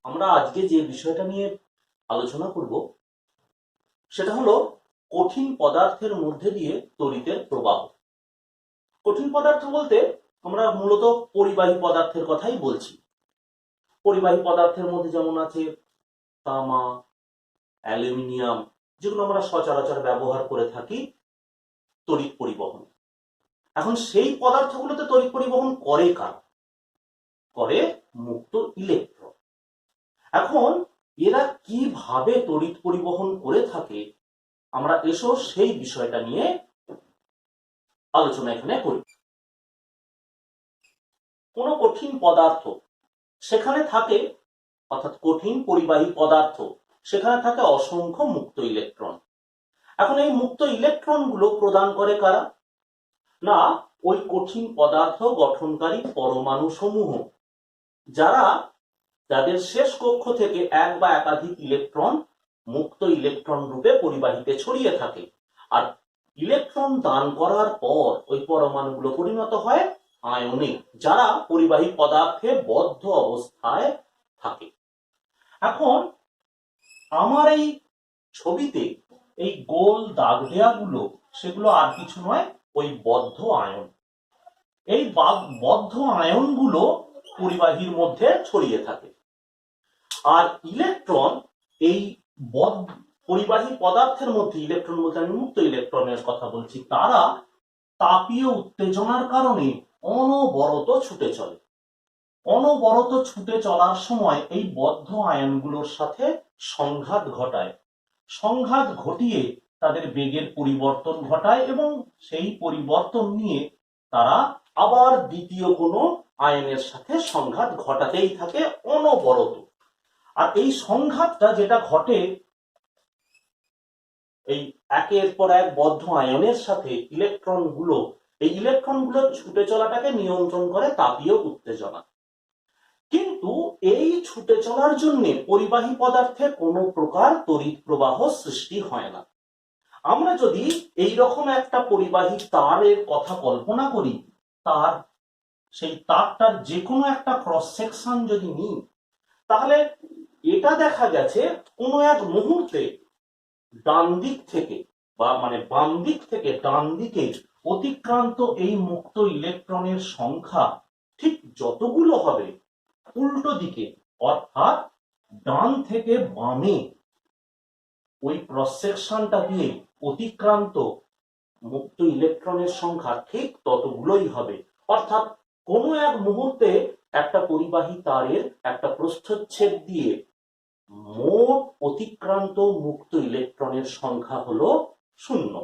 আমরা আজকে যে বিষয়টা নিয়ে আলোচনা করব সেটা হলো কঠিন পদার্থের মধ্যে দিয়ে তড়িতের প্রবাহ। কঠিন পদার্থ বলতে আমরা মূলত পরিবাহী পদার্থের কথাই বলছি। পরিবাহী পদার্থের মধ্যে যেমন আছে তামা, অ্যালুমিনিয়াম, যেগুলো আমরা সচরাচর ব্যবহার করে থাকি তড়িৎ পরিবহন। এখন সেই পদার্থগুলোতে তড়িৎ পরিবহন করে কারা? করে মুক্ত ইলেকট্রন। এখন এরা কিভাবে তড়িৎ পরিবহন করে থাকে আমরা এসো সেই বিষয়টা নিয়ে আলোচনা এখানে করি। কোন কঠিন পদার্থ সেখানে থাকে, অর্থাৎ কঠিন পরিবাহী পদার্থ, সেখানে থাকে অসংখ্য মুক্ত ইলেকট্রন। এখন এই মুক্ত ইলেকট্রন গুলো প্রদান করে কারা? না, ওই কঠিন পদার্থ গঠনকারী পরমাণু সমূহ, যাদের শেষ কক্ষ থেকে এক বা একাধিক ইলেকট্রন মুক্ত ইলেকট্রন রূপে পরিবাহীতে ছড়িয়ে থাকে। আর ইলেকট্রন দান করার পর ওই পরমাণুগুলো পরিণত হয় আয়নে, যারা পরিবাহী পদার্থে বদ্ধ অবস্থায় থাকে। এখন আমার এই ছবিতে এই গোল দাগ দেয়া গুলো, সেগুলো আর কিছু নয়, ওই বদ্ধ আয়ন। এই বদ্ধ আয়নগুলো পরিবাহীর মধ্যে ছড়িয়ে থাকে। আর ইলেকট্রন এই পরিবাহী পদার্থের মধ্যে, ইলেকট্রন বলতে আমি মুক্ত ইলেকট্রনের কথা বলছি, তারা তাপীয় উত্তেজনার কারণে অনবরত ছুটে চলে। অনবরত ছুটে চলার সময় এই বদ্ধ আয়নগুলোর সাথে সংঘাত ঘটায়। সংঘাত ঘটিয়ে তাদের বেগের পরিবর্তন ঘটায় এবং সেই পরিবর্তন নিয়ে তারা আবার দ্বিতীয় কোনো আয়নের সাথে সংঘাত ঘটাতেই থাকে অনবরত। আর এই সংঘাতটা যেটা ঘটে এই একের পর এক বদ্ধ আয়নের সাথে, এই ইলেকট্রনগুলো ছুটে চলাটাকে নিয়ন্ত্রণ করে তাপীয় উত্তেজনা। কিন্তু এই ছুটে চলার জন্য পরিবাহী পদার্থে কোনো প্রকার তড়িৎ প্রবাহ সৃষ্টি হয় না। আমরা যদি এই রকম একটা পরিবাহী তারের কথা কল্পনা করি, সেই তারটার যে কোনো একটা ক্রস সেকশন যদি নিই, তাহলে এটা দেখা গেছে কোনো এক মুহূর্তে ডান দিক থেকে বাম দিক থেকে ডান দিকে অতিক্রান্ত এই মুক্ত ইলেকট্রনের সংখ্যা ঠিক যতগুলো হবে, উল্টো দিকে অর্থাৎ ডান থেকে বামে ওই ক্রস সেকশনটা দিয়ে অতিক্রান্ত মুক্ত ইলেকট্রনের সংখ্যা ঠিক ততগুলোই হবে। অর্থাৎ কোনো এক মুহূর্তে একটা পরিবাহী তারের একটা প্রস্থচ্ছেদ দিয়ে মোট অতিক্রান্ত মুক্ত ইলেকট্রনের সংখ্যা হলো 0।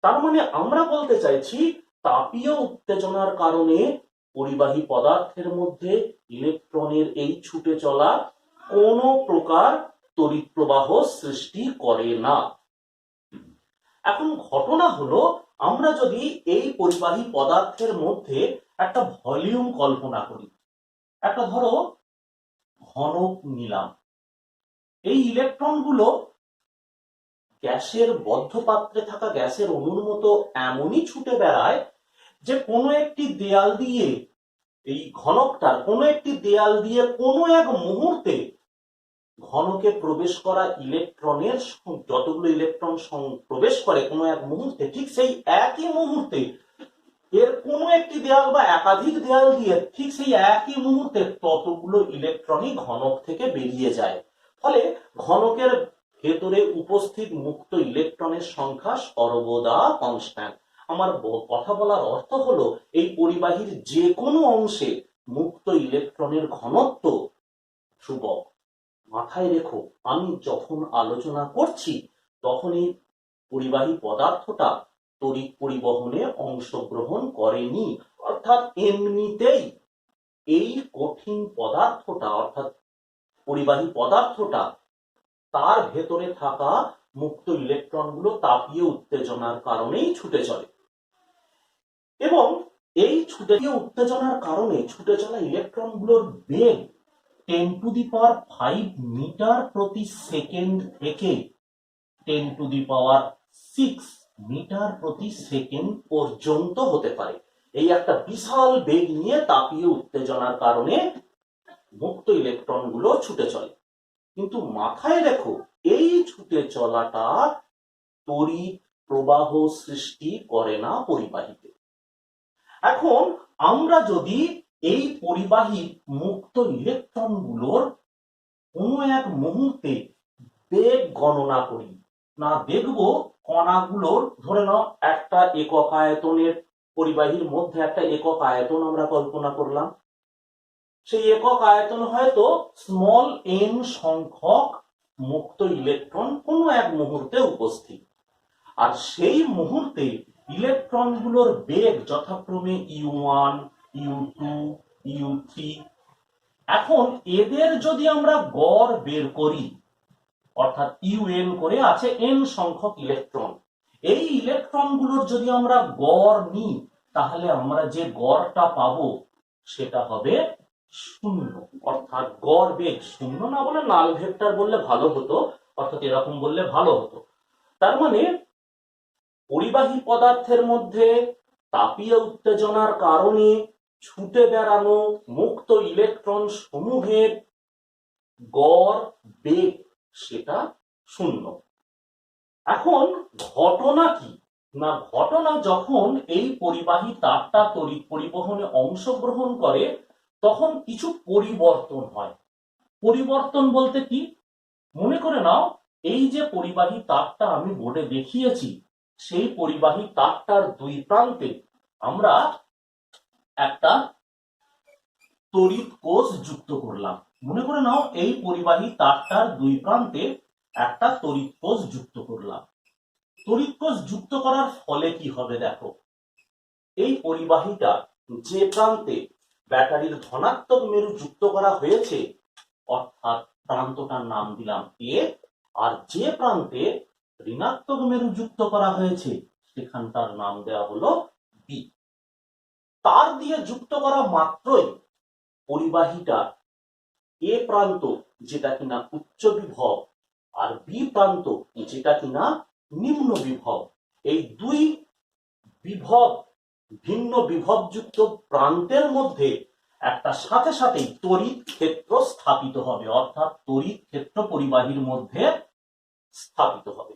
তার মানে আমরা বলতে চাইছি তাপীয় উত্তেজনার কারণে পরিবাহী পদার্থের মধ্যে ইলেকট্রনের এই ছুটে চলা কোনো প্রকার তড়িৎ প্রবাহ সৃষ্টি করে না। এখন ঘটনা হলো, আমরা যদি এই পরিবাহী পদার্থের মধ্যে একটা ভলিউম কল্পনা করি, একটা ধরো ঘনক নিলাম, এই ইলেকট্রনগুলো গ্যাসের বদ্ধ পাত্রে থাকা গ্যাসের অণুর মতো এমনই ছুটে বেড়ায় যে কোনো একটি দেয়াল দিয়ে, এই ঘনকটার কোনো একটি দেয়াল দিয়ে কোনো এক মুহূর্তে ঘনকে প্রবেশ করা ইলেকট্রনের যতগুলো ইলেকট্রন প্রবেশ করে কোনো এক মুহূর্তে, ঠিক সেই একই মুহূর্তে এর কোনো একটি দেয়াল বা একাধিক দেয়াল দিয়ে ঠিক সেই একই মুহূর্তে ততগুলো ইলেকট্রনই ঘনক থেকে বেরিয়ে যায়। ফলে ঘনকের ভেতরে উপস্থিত মুক্ত ইলেকট্রনের সংখ্যা সর্বদা কনস্ট্যান্ট। আমার কথা বলার অর্থ হলো, এই পরিবাহীর যে কোনো অংশে মুক্ত ইলেকট্রনের ঘনত্ব ধ্রুবক। মাথায় রেখো, আমি যখন আলোচনা করছি তখনই পরিবাহী পদার্থটা তড়িৎ পরিবহনে অংশগ্রহণ করেনি। অর্থাৎ এমনিতেই এই কঠিন পদার্থটা, অর্থাৎ পরিবাহী পদার্থটা, তার ভেতরে থাকা মুক্ত ইলেকট্রনগুলো তাপীয় উত্তেজনার কারণেই ছুটে চলে। এবং এই উত্তেজনার কারণে ছুটে চলা ইলেকট্রনগুলোর বেগ 10⁵ মিটার প্রতি সেকেন্ড থেকে 10⁶ মিটার প্রতি সেকেন্ড পর্যন্ত হতে পারে। এই একটা বিশাল বেগ নিয়ে তাপীয় উত্তেজনার কারণে মুক্ত ইলেকট্রনগুলো ছুটে চলে। কিন্তু মাথায় রেখো, এই ছুটে চলাটা তড়িৎ প্রবাহ সৃষ্টি করে না পরিবাহীতে। এখন আমরা যদি এই পরিবাহীর মুক্ত ইলেকট্রনগুলোর কোনো এক মুহূর্তে বেগ গণনা করি, না দেখব কণাগুলোর, ধরে নাও একটা একক আয়তনের পরিবাহীর মধ্যে একটা একক আয়তন আমরা কল্পনা করলাম। সেই একক আয়তন হয়তো স্মল এন সংখ্যক মুক্ত ইলেকট্রন কোনো এক মুহূর্তে উপস্থিত, আর সেই মুহূর্তে ইলেকট্রনগুলোর বেগ যথাক্রমে u1, u2, u3। এখন এদের যদি আমরা গড় বের করি, অর্থাৎ un করে আছে n সংখ্যক ইলেকট্রন, এই ইলেকট্রনগুলোর যদি আমরা গড় নিই, তাহলে আমরা যে গড়টা পাবো সেটা হবে 0। অর্থাৎ গড় বেগ 0 না বলে নাল ভেক্টর বললে ভালো হতো, অর্থাৎ এরকম বললে ভালো হতো। তার মানে পরিবাহী পদার্থের মধ্যে তাপীয় উত্তেজনার কারণে ছুটে বেড়ানো মুক্ত ইলেকট্রন সমূহের গড় বেগ সেটা 0। এখন ঘটনা কি না, ঘটনা যখন এই পরিবাহী তারটা তড়িৎ পরিবহনে অংশগ্রহণ করে, তখন কিছু পরিবর্তন হয়। পরিবর্তন বলতে কি, মনে করে নাও এই যে পরিবাহী তারটা আমি বোর্ডে দেখিয়েছি, সেই পরিবাহী তারটার দুই প্রান্তে আমরা একটা তড়িৎ কোষ যুক্ত করলাম। মনে করে নাও এই পরিবাহী তারটার দুই প্রান্তে একটা তড়িৎ কোষ যুক্ত করলাম। তড়িৎ কোষ যুক্ত করার ফলে কি হবে দেখো, এই পরিবাহীটা যে প্রান্তে ব্যাটারির ধনাত্মক মেরু যুক্ত করা হয়েছে, অর্থাৎ প্রান্তটার নাম দিলাম এ, আর যে প্রান্তে ঋণাত্মক মেরু যুক্ত করা হয়েছে সেখানটার নাম দেওয়া হলো বি। তার দিয়ে যুক্ত করা মাত্রই পরিবাহীটা এ প্রান্ত যেটা কিনা উচ্চ বিভব আর বি প্রান্ত যেটা কিনা নিম্ন বিভব, এই দুই বিভব ভিন্ন বিভবযুক্ত প্রান্তের মধ্যে একটা সাথে সাথেই তড়িৎ ক্ষেত্র স্থাপিত হবে, অর্থাৎ তড়িৎ ক্ষেত্র পরিবাহীর মধ্যে স্থাপিত হবে।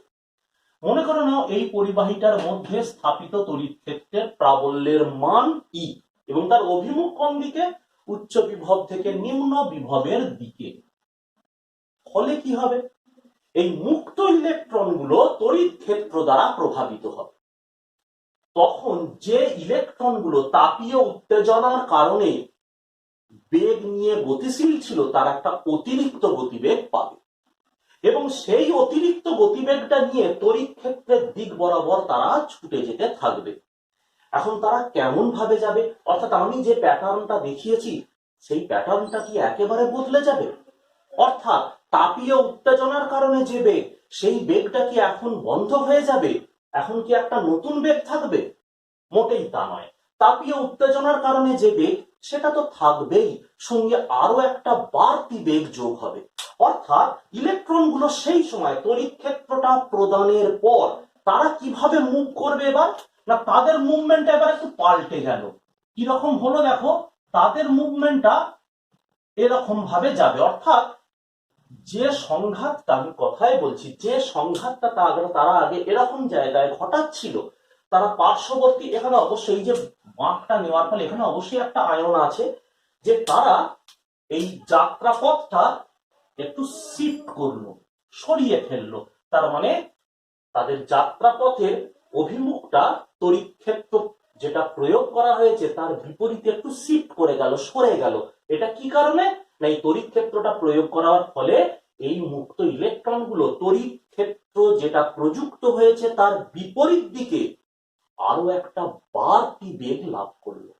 মনে করে নাও এই পরিবাহীটার মধ্যে স্থাপিত তড়িৎ ক্ষেত্রের প্রাবল্যের মান ই, এবং তার অভিমুখ কোন দিকে, উচ্চ বিভব থেকে নিম্ন বিভবের দিকে। ফলে কি হবে, এই মুক্ত ইলেকট্রনগুলো তড়িৎ ক্ষেত্র দ্বারা প্রভাবিত হবে। তখন যে ইলেকট্রনগুলো তাপীয় উত্তেজনার কারণে বেগ নিয়ে গতিশীল ছিল, তার একটা অতিরিক্ত গতিবেগ পাবে, এবং সেই অতিরিক্ত গতিবেগটা নিয়ে তড়িৎ ক্ষেত্রের দিক বরাবর তারা ছুটে যেতে থাকবে। এখন তারা কেমন ভাবে যাবে, অর্থাৎ আমি যে প্যাটার্নটা দেখিয়েছি সেই প্যাটার্নটা কি একেবারে বদলে যাবে? অর্থাৎ তাপীয় উত্তেজনার কারণে যে বেগ, সেই বেগটা কি এখন বন্ধ হয়ে যাবে? এখন কি একটা নতুন বেগ থাকবে? মোটেই তা নয়। তাপীয় উত্তেজনার কারণে যে বেগ সেটা তো থাকবেই, সঙ্গে আরো একটা বাড়তি বেগ যোগ হবে। অর্থাৎ ইলেকট্রনগুলো সেই সময় তড়িৎ ক্ষেত্রটা প্রদানের পর তারা কিভাবে মুভ করবে এবার, না তাদের মুভমেন্টটা এবার একটু পাল্টে গেল। কিরকম হলো দেখো, তাদের মুভমেন্টটা এরকম ভাবে যাবে, অর্থাৎ যে সংঘাতটা, আমি কথাই বলছি, যে সংঘাতটা তারা আগে এরকম জায়গায় ঘটাচ্ছিল, তারা পার্শ্ববর্তী, এখানে অবশ্যই যে বাঁকটা নেওয়ার ফলে এখানে অবশ্যই একটা আয়ন আছে, যে তারা এই যাত্রাপথটা একটু শিফট করলো, সরিয়ে ফেললো। তার মানে তাদের যাত্রাপথের অভিমুখটা তড়িৎ ক্ষেত্র যেটা প্রয়োগ করা হয়েছে তার বিপরীতে একটু শিফট করে গেল, সরে গেল। এটা কি কারণে, না এই তড়িৎ ক্ষেত্রটা প্রয়োগ করার ফলে এই মুক্ত ইলেকট্রনগুলো তড়িৎ ক্ষেত্র যেটা প্রযুক্ত হয়েছে তার বিপরীত দিকে আরো একটা বাড়তি বেগ লাভ করলো।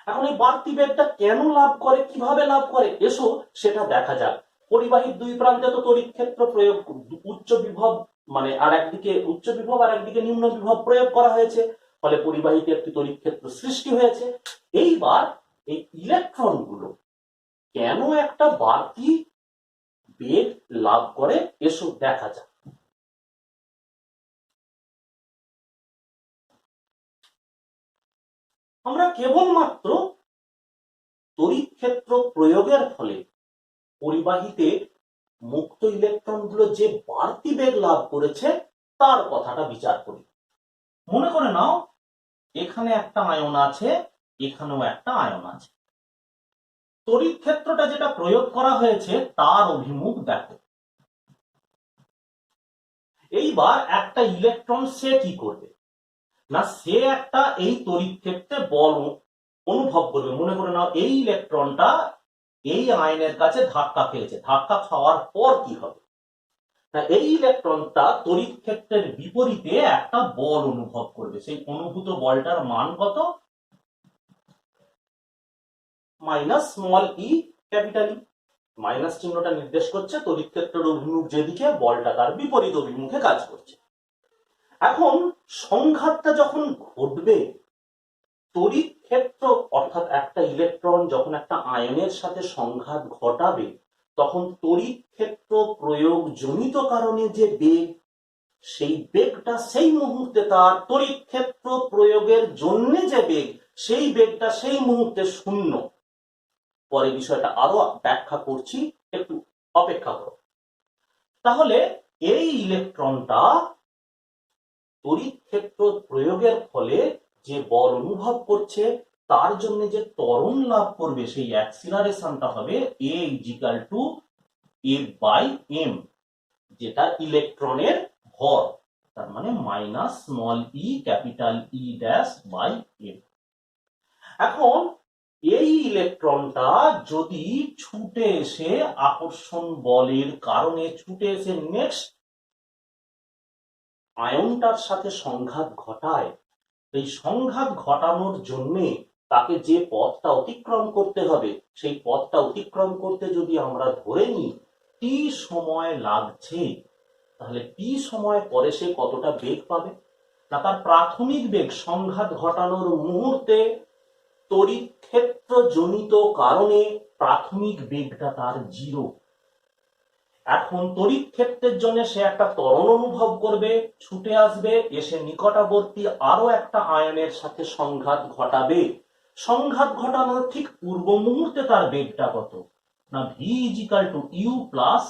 এখন এই বাড়তি বেগটা কেন লাভ করে, কিভাবে লাভ করে, এসো সেটা দেখা যাক। পরিবাহীর দুই প্রান্তে তো তড়িৎ ক্ষেত্র প্রয়োগ, উচ্চ বিভব মানে আর একদিকে উচ্চ বিভব আর একদিকে নিম্ন বিভব প্রয়োগ করা হয়েছে, ফলে পরিবাহীতে একটি তড়িৎ ক্ষেত্র সৃষ্টি হয়েছে। এইবার এই ইলেকট্রনগুলো কেন একটা বাড়তি বেগ লাভ করে, এসো দেখা যাক। আমরা কেবলমাত্র তড়িৎ ক্ষেত্র প্রয়োগের ফলে পরিবাহীতে মুক্ত ইলেকট্রনগুলো যে বাড়তি বেগ লাভ করেছে তার কথাটা বিচার করি। মনে করে নাও এখানে একটা আয়ন আছে, এখানেও একটা আয়ন আছে। তড়িৎ ক্ষেত্রটা যেটা প্রয়োগ করা হয়েছে তার অভিমুখ দেখো। এইবার একটা ইলেকট্রন সে কি করবে না, সে একটা এই তড়িৎ ক্ষেত্রে বল অনুভব করবে। মনে করে নাও এই ইলেকট্রনটা এই আয়নের কাছে ধাক্কা খেয়েছে, ধাক্কা খাওয়ার পর কি হবে না, এই ইলেকট্রনটা তড়িৎ ক্ষেত্রের বিপরীতে একটা বল অনুভব করবে। সেই অনুভূত বলটার মান কত? মাইনাস স্মল ই ক্যাপিটাল ই। মাইনাস চিহ্নটা নির্দেশ করছে তড়িৎ ক্ষেত্রের অভিমুখ যেদিকে, বলটা তার বিপরীত অভিমুখে কাজ করছে। এখন সংঘাতটা যখন ঘটবে, তড়িৎ ক্ষেত্র অর্থাৎ একটা ইলেকট্রন যখন একটা আয়নের সাথে সংঘাত ঘটাবে, তখন তড়িৎ ক্ষেত্র প্রয়োগ জনিত কারণে যে বেগ, সেই বেগটা সেই মুহূর্তে তার তড়িৎ ক্ষেত্র প্রয়োগের জন্য যে বেগ, সেই বেগটা সেই মুহূর্তে শূন্য। পরে বিষয়টা আরো ব্যাখ্যা করছি, একটু অপেক্ষা করো। তাহলে এই ইলেকট্রনটা তড়িৎ ক্ষেত্র প্রয়োগের ফলে যে বল অনুভব করছে, তার জন্য যে ত্বরণ লাভ করবে, সেই অ্যাক্সিলারেশনটা হবে a = F/m, যেটা ইলেকট্রনের ভর, তার মানে minus small e capital e dash by m. এখন এই ইলেকট্রনটা যদি ছুটে এসে আকর্ষণ বলের কারণে ছুটে এসে নেক্সট আয়নটার সাথে সংঘাত ঘটায়, এই সংঘাত ঘটানোর জন্য তাকে যে পথটা অতিক্রম করতে হবে, সেই পথটা অতিক্রম করতে যদি আমরা ধরে নিই টি সময় লাগছে, তাহলে টি সময় পরে সে কতটা বেগ পাবে না, তার প্রাথমিক বেগ সংঘাত ঘটানোর মুহূর্তে তড়িৎ ক্ষেত্র জনিত কারণে প্রাথমিক বেগটা তার 0। এখন তড়িৎ ক্ষেত্রের জন্য সে একটা ত্বরণ অনুভব করবে, ছুটে আসবে, এসে নিকটবর্তী আরো একটা আয়নের সাথে সংঘাত ঘটাবে। সংঘাত ঘটানোর ঠিক পূর্ব মুহূর্তে তার বেগটা কত না, v = u + at।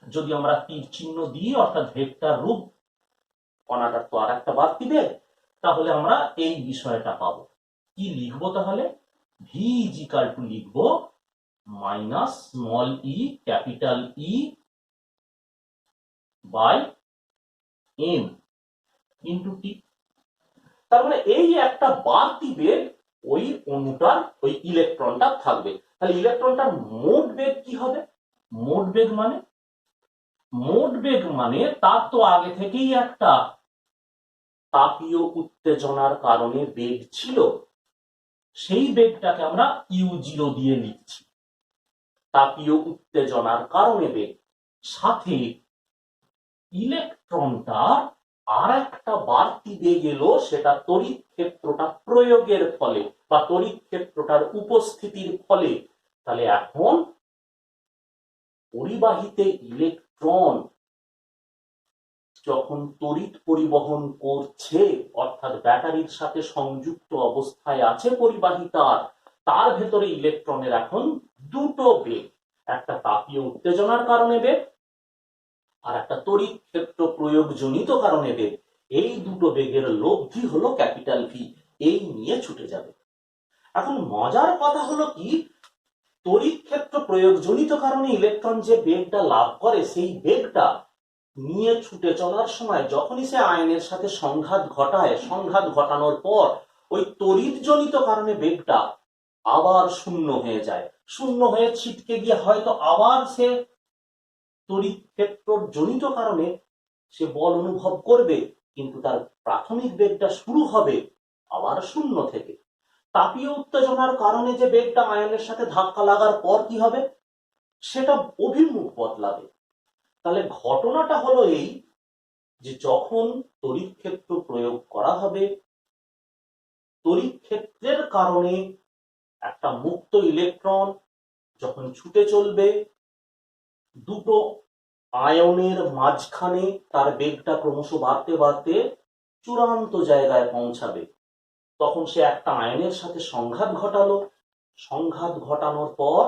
যদি আমরা তীর চিহ্ন দিই অর্থাৎ ভেক্টর রূপ, কণাটার তো আর একটা বাড়তি বেগ, তাহলে আমরা এই বিষয়টা পাবো। কি লিখবো তাহলে? v = লিখবো minus small e capital E by M into T. তার মানে এই একটা বাড়তি বেগ ওই অণুটার, ওই ইলেকট্রনটা থাকবে। তাহলে ইলেকট্রনটার মোট বেগ কি হবে? মোট বেগ মানে তার তো আগে থেকেই একটা তাপীয় উত্তেজনার কারণে বেগ ছিল, সেই বেগটাকে আমরা u0 দিয়ে লিখছি। তাপীয় উত্তেজনার কারণে বেগ, সাথে ইলেকট্রনটার আর একটা বাড়তি বেগ এলো, সেটা তড়িৎ ক্ষেত্রটা প্রয়োগের ফলে বা তড়িৎ ক্ষেত্রটার উপস্থিতির ফলে। তাহলে এখন পরিবাহীতে ইলেকট্রন যখন তড়িৎ পরিবহন করছে, অর্থাৎ ব্যাটারির সাথে সংযুক্ত অবস্থায় আছে পরিবাহী তার ভেতরে ইলেকট্রনের এখন দুটো বেগ, একটা তাপীয় উত্তেজনার কারণে বেগ আর একটা তড়িৎ ক্ষেত্র প্রয়োগ জনিত কারণে বেগ। এই দুটো বেগের লব্ধি হলো ক্যাপিটাল ভি, এই নিয়ে ছুটে যাবে। এখন মজার কথা হলো কি, তড়িৎ ক্ষেত্র প্রয়োগ জনিত কারণে ইলেকট্রন যে বেগটা লাভ করে, সেই বেগটা নিয়ে ছুটে চলার সময় যখনই সে আয়নের সাথে সংঘাত ঘটায়, সংঘাত ঘটানোর পর ওই তড়িৎ জনিত কারণে বেগটা আবার শূন্য হয়ে যায়। শূন্য হয়ে ছিটকে গিয়ে হয়তো আবার সে তড়িৎ ক্ষেত্র জনিত কারণে সে বল অনুভব করবে, কিন্তু তার প্রাথমিক বেগটা শুরু হবে আবার শূন্য থেকে। তাপীয় উত্তেজনার কারণে যে বেগটা আয়নের সাথে ধাক্কা লাগার পর কি হবে, সেটা অভিমুখ বদলাবে। তাহলে ঘটনাটা হলো এই, যে যখন তড়িৎ ক্ষেত্র প্রয়োগ করা হবে, তড়িৎ ক্ষেত্রের কারণে একটা মুক্ত ইলেকট্রন যখন ছুটে চলবে, দুটো আয়নের মাঝখানে তার বেগটা ক্রমশ বাড়তে বাড়তে চূড়ান্ত জায়গায় পৌঁছাবে। তখন সে একটা আয়নের সাথে সংঘাত ঘটালো, সংঘাত ঘটানোর পর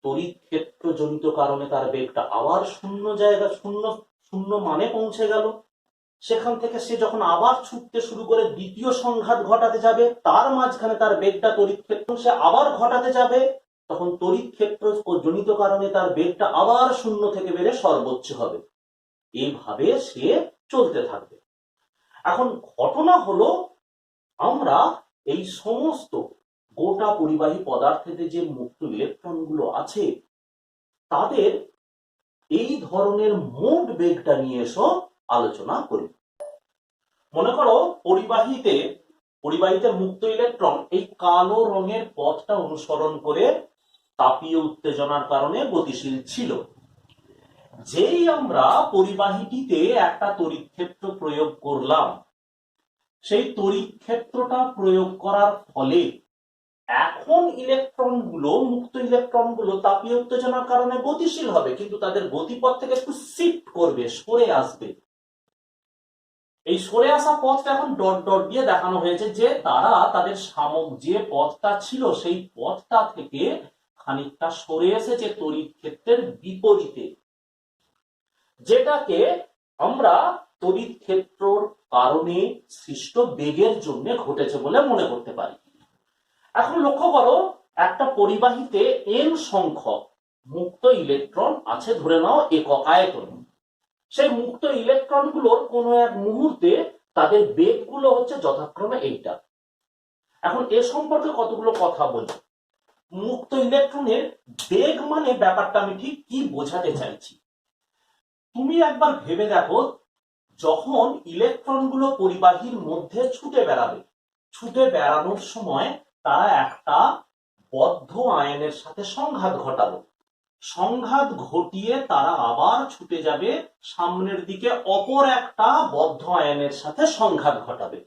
তড়িৎ ক্ষেত্র জনিত কারণে তার বেগটা আবার শূন্য জায়গা শূন্য শূন্য মানে পৌঁছে গেল। সেখান থেকে সে যখন আবার ছুটতে শুরু করে দ্বিতীয় সংঘাত ঘটাতে যাবে, তার মাঝখানে তার বেগটা তড়িৎ ক্ষেত্র সে আবার ঘটাতে যাবে, তখন তড়িৎ ক্ষেত্র জনিত কারণে তার বেগটা আবার শূন্য থেকে বেড়ে সর্বোচ্চ হবে। এইভাবে সে চলতে থাকবে। এখন ঘটনা হলো, আমরা এই সমস্ত গোটা পরিবাহী পদার্থেতে যে মুক্ত ইলেকট্রন গুলো আছে তাদের এই ধরনের মোট বেগটা নিয়ে এসো আলোচনা করি। মনে করো পরিবাহীতে মুক্ত ইলেকট্রন এই কালো রঙের পথটা অনুসরণ করে তাপীয় উত্তেজনার কারণে গতিশীল ছিল। যেই আমরা পরিবাহীটিতে একটা তড়িৎ ক্ষেত্র প্রয়োগ করলাম, সেই তড়িৎ ক্ষেত্রটা প্রয়োগ করার ফলে এখন মুক্ত ইলেকট্রন গুলো তাপীয় উত্তেজনার কারণে গতিশীল হবে, কিন্তু তাদের গতিপথ থেকে একটু শিফট করবে, সরে আসবে। এই সরে আসা পথটা এখন ডট ডট দিয়ে দেখানো হয়েছে যে তারা তাদের যে পথটা ছিল সেই পথটা থেকে খানিকটা সরে এসেছে তড়িৎ ক্ষেত্রের বিপরীতে, যেটাকে আমরা তড়িৎ ক্ষেত্রর কারণে সৃষ্ট বেগের জন্য ঘটেছে বলে মনে করতে পারি। এখন লক্ষ্য করো, একটা পরিবাহীতে n সংখ্যক মুক্ত ইলেকট্রন আছে, ধরে নাও একক আয়তন। সেই মুক্ত ইলেকট্রন গুলোর কোন এক মুহূর্তে তাদের বেগ গুলো হচ্ছে যথাক্রমে এইটা। এখন এ সম্পর্কে কতগুলো কথা বলি। মুক্ত ইলেকট্রনের বেগ মানে ব্যাপারটা আমি ঠিক কি বোঝাতে চাইছি। তুমি একবার ভেবে দেখো, যখন ইলেকট্রন গুলো পরিবাহীর মধ্যে ছুটে বেড়ানোর সময় তারা একটা বদ্ধ আয়নের সাথে সংঘাত ঘটালো, সংঘাত ঘটিয়ে তারা আবার ছুটে যাবে সামনের দিকে অপর একটা বদ্ধ আয়নের সাথে সংঘাত ঘটাবে।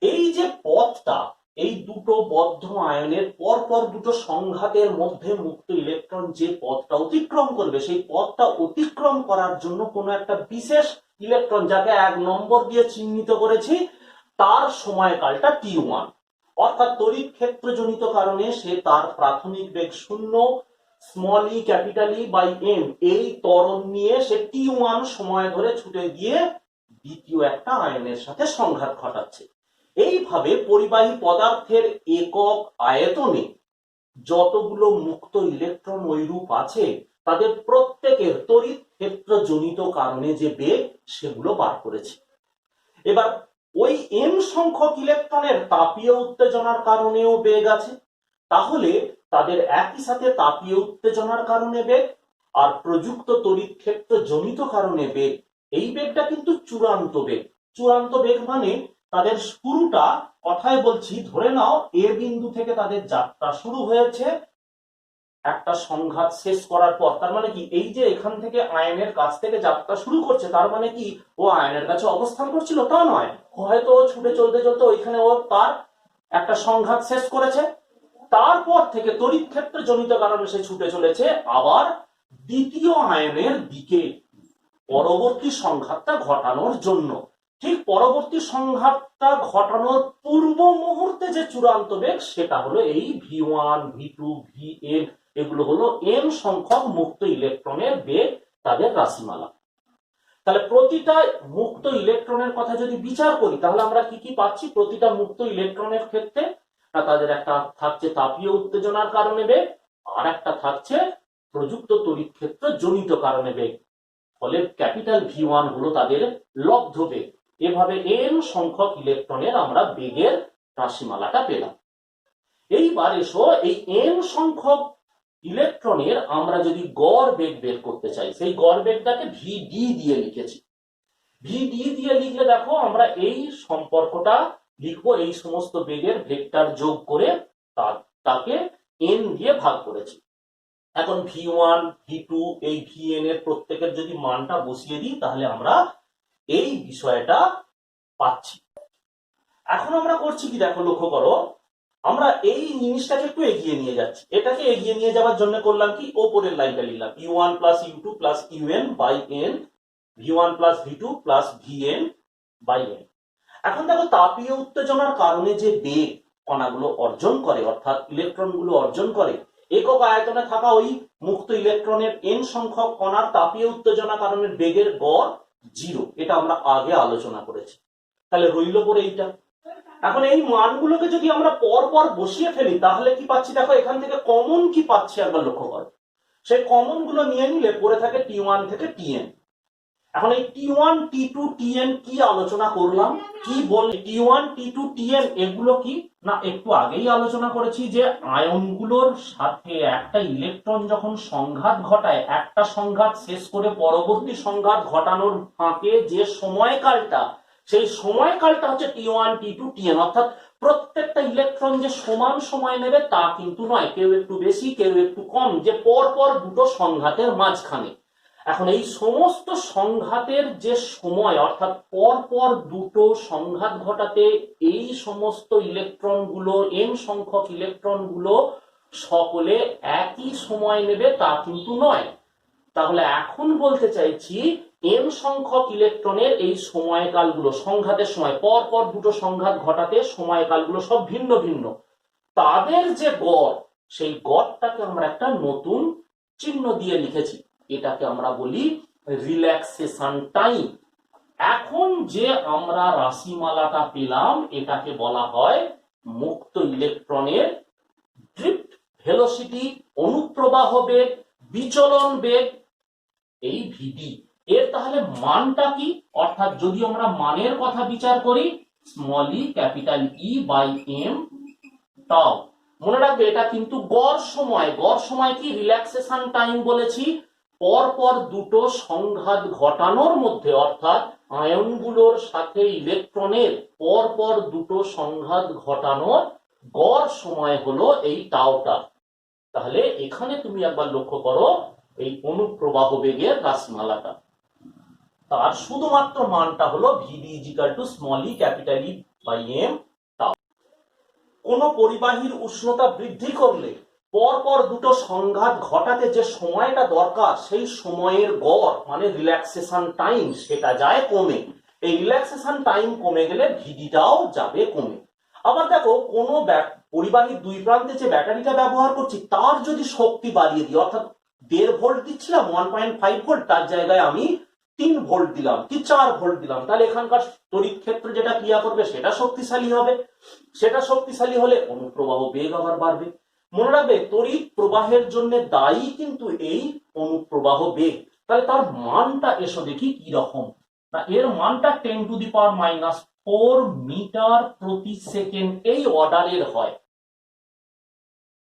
এই যে পথটা, এই দুটো বদ্ধ আয়নের পরপর দুটো সংঘাতের মধ্যে মুক্ত ইলেকট্রন যে পথটা অতিক্রম করবে, সেই পথটা অতিক্রম করার জন্য কোনো একটা বিশেষ ইলেকট্রন, যাকে 1 নম্বর দিয়ে চিহ্নিত করেছি, তার সময়কালটা t1। অর্থাৎ তড়িৎ ক্ষেত্র জনিত কারণে সে তার প্রাথমিক বেগ 0 small e capital E by n এই ত্বরণ নিয়ে সে t1 সময় ধরে ছুটে গিয়ে দ্বিতীয় একটা আয়নের সাথে সংঘাত ঘটাচ্ছে। এইভাবে পরিবাহী পদার্থের একক আয়তনে যতগুলো মুক্ত ইলেকট্রন ওইরূপ আছে তাদের প্রত্যেকের তড়িৎ ক্ষেত্র জনিত কারণে যে বেগ সেগুলো বার করেছে। এবার ওই m সংখ্যক ইলেকট্রনের তাপীয় উত্তেজনার কারণেও বেগ আছে, তাহলে তাদের একই সাথে তাপীয় উত্তেজনার কারণে বেগ আর প্রযুক্ত তড়িৎ ক্ষেত্র জনিত কারণে বেগ, এই বেগটা কিন্তু চূড়ান্ত বেগ। চূড়ান্ত বেগ মানে তাদের শুরুটা, কথায় বলছি, ধরে নাও এ বিন্দু থেকে তাদের যাত্রা শুরু হয়েছে একটা সংঘাত শেষ করার পর। তার মানে কি, এই যে এখান থেকে আয়নের কাছ থেকে যাত্রা শুরু করছে, তার মানে কি ও আয়নের কাছে অবস্থান করছিল তা নয়, হয়তো ও ছুটে চলতে চলতে ওইখানে ও তার একটা সংঘাত শেষ করেছে, তারপর থেকে তড়িৎ ক্ষেত্র জনিত কারণে সে ছুটে চলেছে আবার দ্বিতীয় আয়নের দিকে পরবর্তী সংঘাতটা ঘটানোর জন্য। ঠিক পরবর্তী সংঘাতটা ঘটানোর পূর্ব মুহূর্তে যে চূড়ান্ত বেগ সেটা হলো এই v1 v2 vn, এগুলো হলো n সংখ্যক মুক্ত ইলেকট্রনের বেগ, তাদের রাশিমালা। তাহলে প্রতিটা মুক্ত ইলেকট্রনের কথা যদি বিচার করি তাহলে আমরা কি কি পাচ্ছি। প্রতিটা মুক্ত ইলেকট্রনের ক্ষেত্রে তাদের একটা থাকছে তাপীয় উত্তেজনার কারণে বেগ, আর একটা থাকছে প্রযুক্ত তড়িৎ ক্ষেত্র জনিত কারণে বেগ, ফলে ক্যাপিটাল v1 হলো তাদের লব্ধ বেগ। এভাবে n সংখ্যক ইলেকট্রনের আমরা বেগের রাশিমালাটা পেলাম। এইবার এসো, এই n সংখ্যক ইলেকট্রনের আমরা যদি গড় বেগ বের করতে চাই, সেই গড় বেগটাকে vd দিয়ে লিখেছি। vd দিয়ে লিখলে দেখো আমরা এই সম্পর্কটা লিখবো, এই সমস্ত বেগের ভেক্টর যোগ করে তাকে n দিয়ে ভাগ করেছি। এখন v1 v2 এই vn এর প্রত্যেকের যদি মানটা বসিয়ে দিই তাহলে আমরা এই বিষয়টা পাচ্ছি। এখন আমরা করছি কি দেখো, লক্ষ্য করো, আমরা এই জিনিসটাকে একটু এগিয়ে নিয়ে যাচ্ছি। এটাকে এগিয়ে নিয়ে যাওয়ার জন্য করলাম কি, ওপরের লাইনটা লিখলাম u1 plus u2 plus un by n, v1 plus v2 plus vn by n। এখন দেখো তাপীয় উত্তেজনার কারণে যে বেগ কণাগুলো অর্জন করে, অর্থাৎ ইলেকট্রনগুলো অর্জন করে। একক আয়তনে থাকা ওই মুক্ত ইলেকট্রনের এন সংখ্যক কণার তাপীয় উত্তেজনা কারণের বেগের গড় 0, এটা আমরা আগে আলোচনা করেছি। তাহলে রইল পরে এইটা। এখন এই মানগুলোকে যদি আমরা পর পর বসিয়ে ফেলি তাহলে কি পাচ্ছি, দেখো এখান থেকে কমন কি পাচ্ছি একবার লক্ষ্য করো। সেই কমন গুলো নিয়ে নিলে পড়ে থাকে T1 থেকে Tn। এখন এই T1 T2 Tn কি আলোচনা করলাম, কি বললি T1 T2 Tn এগুলো কি না, একটু আগেই আলোচনা করেছি যে আয়নগুলোর সাথে একটা ইলেকট্রন যখন সংঘাত ঘটায়, একটা সংঘাত শেষ করে পরবর্তী সংঘাত ঘটানোর ফাঁকে যে সময়কালটা, সেই সময়কালটা হচ্ছে T1 T2 Tn। অর্থাৎ প্রত্যেকটা ইলেকট্রন যে সমান সময় নেবে তা কিন্তু নয়, কেউ একটু বেশি কেউ একটু কম, যে পর পর দুটো সংঘাতের মাঝখানে। এখন এই সমস্ত সংঘাতের যে সময়, অর্থাৎ পর পর দুটো সংঘাত ঘটাতে এই সমস্ত ইলেকট্রনগুলো এন সংখ্যক ইলেকট্রনগুলো সকলে একই সময় নেবে তা কিন্তু নয়। তাহলে এখন বলতে চাইছি এন সংখ্যক ইলেকট্রনের এই সময়কালগুলো, সংঘাতের সময় পর পর দুটো সংঘাত ঘটাতে সময়কালগুলো সব ভিন্ন ভিন্ন। তাদের যে গড়, সেই গড়টাকে আমরা একটা নতুন চিহ্ন দিয়ে লিখেছি, এটাকে আমরা বলি রিল্যাক্সেশন টাইম। এখন যে আমরা রাশিমালাটা পেলাম এটাকে বলা হয় মুক্ত ইলেকট্রনের ড্রিফট ভেলোসিটি, অনুপ্রবাহ বেগ, বিচলন বেগ, এই ভিডি। এর তাহলে মানটা কি, অর্থাৎ যদি আমরা মানের কথা বিচার করি small e capital E by M tau. মনে রাখবে এটা কিন্তু গড় সময়। গড় সময় কি, রিল্যাক্সেশন টাইম বলেছি পর পর দুটো সংঘাত ঘটানোর মধ্যে, অর্থাৎ আয়নগুলোর সাথে ইলেকট্রনের পর পর দুটো সংঘাত ঘটানোর গড় সময় হলো এই টাউটা। তাহলে এখানে তুমি একবার লক্ষ্য করো এই অনুপ্রবাহ বেগের রাশিমালাটা, তার শুধুমাত্র মানটা হলো V D is equal to small e capital E by M tau. কোন পরিবাহীর উষ্ণতা বৃদ্ধি করলে পরপর দুটো সংঘাত ঘটাতে যে সময়টা দরকার সেই সময়ের গড় মানে রিল্যাক্সেশন টাইম সেটা যায় কমে। এই রিল্যাক্সেশন টাইম কমে গেলে ভিডিটাও যাবে কমে। আবার দেখো কোন পরিবাহীর দুই প্রান্তে যে ব্যাটারিটা ব্যবহার করছি তার যদি শক্তি বাড়িয়ে দিই, অর্থাৎ 1.5 ভোল্ট দিচ্ছিলাম 1.5 ভোল্ট, তার জায়গায় আমি 3 ভোল্ট দিলাম কি 4 ভোল্ট দিলাম, তাহলে এখানকার তড়িৎ ক্ষেত্র যেটা ক্রিয়া করবে সেটা শক্তিশালী হবে। সেটা শক্তিশালী হলে অনুপ্রবাহ বেগ আবার বাড়বে। মনে রাখবে তড়িৎ প্রবাহের জন্য দায়ী কিন্তু এই অনুপ্রবাহ বেগ। তাহলে তার মানটা এসো দেখি কি রকম না, এর মানটা 10⁻⁴ মিটার প্রতি সেকেন্ড এই অর্ডারের হয়।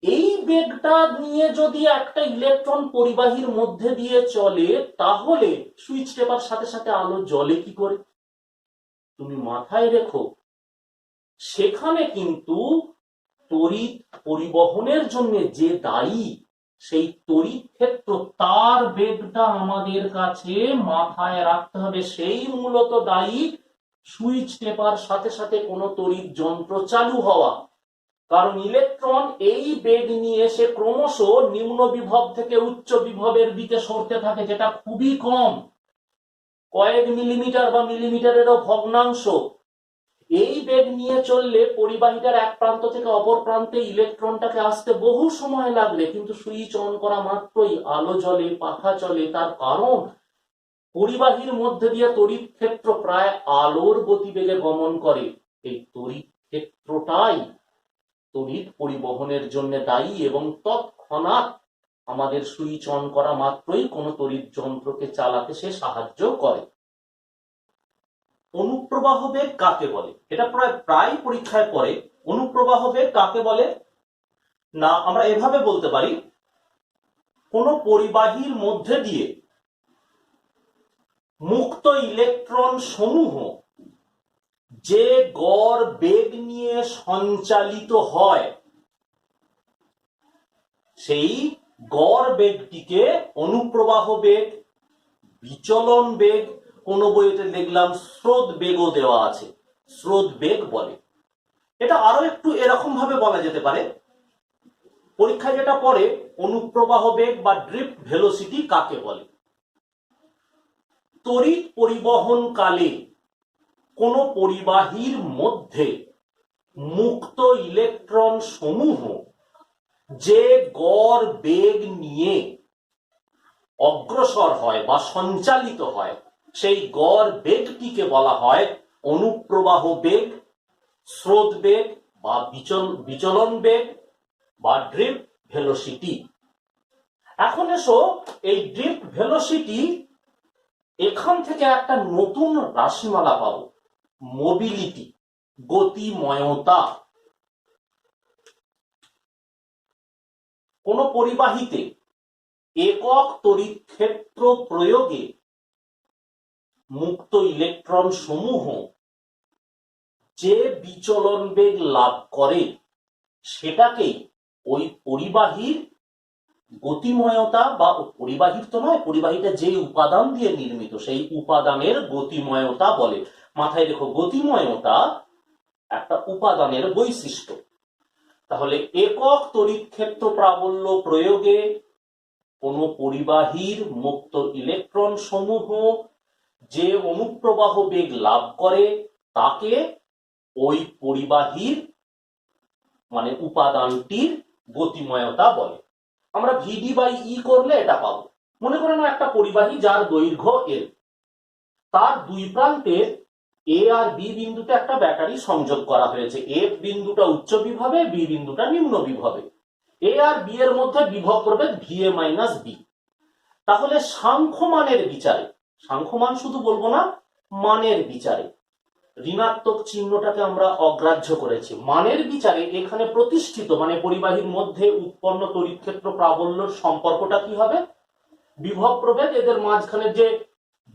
এই বেগটা নিয়ে যদি একটা ইলেকট্রন পরিবাহীর মধ্যে দিয়ে চলে তাহলে সুইচ টেপার সাথে সাথে আলো জ্বলে কি করে, তুমি মাথায় রেখো সেখানে কিন্তু তড়িৎ পরিবহনের জন্য যে দায়ী সেই তড়িৎ ক্ষেত্র, তার বেগটা আমাদের কাছে মাথায় রাখতে হবে। সেই মূলত দায়ী সুইচ টেপার সাথে সাথে কোনো তড়িৎ যন্ত্র চালু হওয়া। কারণ ইলেকট্রন এই বেগ নিয়ে সে ক্রমশ নিম্ন বিভব থেকে উচ্চ বিভবের দিকে সরতে থাকে, যেটা খুবই কম, কয়েক মিলিমিটার বা মিলিমিটারেরও ভগ্নাংশ। এই বেগ নিয়ে চললে পরিবাহীটার এক প্রান্ত থেকে অপর প্রান্তে ইলেকট্রনটাকে আসতে বহু সময় লাগবে, কিন্তু সুইচ অন করা মাত্রই আলো জ্বলে, পাখা চলে। তার কারণ পরিবাহীর মধ্যে দিয়ে তড়িৎ ক্ষেত্র প্রায় আলোর গতিবেগে গমন করে। এই তড়িৎ ক্ষেত্রটাই তড়িৎ পরিবহনের জন্য দায়ী এবং তৎক্ষণাৎ আমাদের সুইচ অন করা মাত্রই কোনো তড়িৎ যন্ত্রকে চালাতে সে সাহায্য করে। অনুপ্রবাহ বেগ কাকে বলে, এটা প্রায় পরীক্ষায় পড়ে। অনুপ্রবাহ বেগ কাকে বলে না, আমরা এভাবে বলতে পারি কোন পরিবাহীর মধ্যে দিয়ে মুক্ত ইলেকট্রন সমূহ যে গড় বেগ নিয়ে সঞ্চালিত হয় সেই গড় বেগটিকে অনুপ্রবাহ বেগ, বিচলন বেগ, কোন বইতে দেখলাম স্রোত বেগও দেওয়া আছে, স্রোত বেগ বলে। এটা আরো একটু এরকম ভাবে বলা যেতে পারে, পরীক্ষায় যেটা পড়ে অনুপ্রবাহ বেগ বা ড্রিফট ভেলোসিটি কাকে বলে। তড়িৎ পরিবহন কালে কোন পরিবাহীর মধ্যে মুক্ত ইলেকট্রন সমূহ যে গড় বেগ নিয়ে অগ্রসর হয় বা সঞ্চালিত হয়, সেই গড় বেগটিকে বলা হয় অনুপ্রবাহ বেগ, স্রোত বেগ বা বিচলন বেগ বা ড্রিফট ভেলোসিটি। এখন এসো এই ড্রিফট ভেলোসিটি, এখান থেকে একটা নতুন রাশিমালা পাবো, মোবিলিটি, গতিময়তা। কোন পরিবাহীতে একক তড়িৎ ক্ষেত্র প্রয়োগে মুক্ত ইলেকট্রন সমূহ যে বিচলন বেগ লাভ করে সেটাকেই ওই পরিবাহীর গতিময়তা, বা পরিবাহীর তো নয়, পরিবাহীটা যে উপাদান দিয়ে নির্মিত সেই উপাদানের গতিময়তা বলে। মাথায় রেখো, গতিময়তা একটা উপাদানের বৈশিষ্ট্য। তাহলে একক তড়িৎ ক্ষেত্র প্রাবল্য প্রয়োগে কোন পরিবাহীর মুক্ত ইলেকট্রন সমূহ যে অনুপ্রবাহ বেগ লাভ করে তাকে ওই পরিবাহীর মানে উপাদানটির গতিময়তা বলে। আমরা ভিডি বাই ই করলে এটা পাবো। মনে করে না একটা পরিবাহী যার দৈর্ঘ্য এল, তার দুই প্রান্তে এ আর বি বিন্দুতে একটা ব্যাটারি সংযোগ করা হয়েছে। এ বিন্দুটা উচ্চ বিভবে, বি বিন্দুটা নিম্ন বিভবে। এ আর বি এর মধ্যে বিভব প্রভেদ ভিএ মাইনাস বি। তাহলে সাংখ্যমানের বিচারে, সাংখ্যমান শুধু বলবো না, মানের বিচারে ঋণাত্মক চিহ্নটাকে আমরা অগ্রাহ্য করেছি। মানের বিচারে এখানে প্রতিষ্ঠিত মানে পরিবাহীর মধ্যে উৎপন্ন তড়িৎ ক্ষেত্র প্রাবল্যর সম্পর্কটা কি হবে? বিভব প্রভেদ, এদের মাঝখানে যে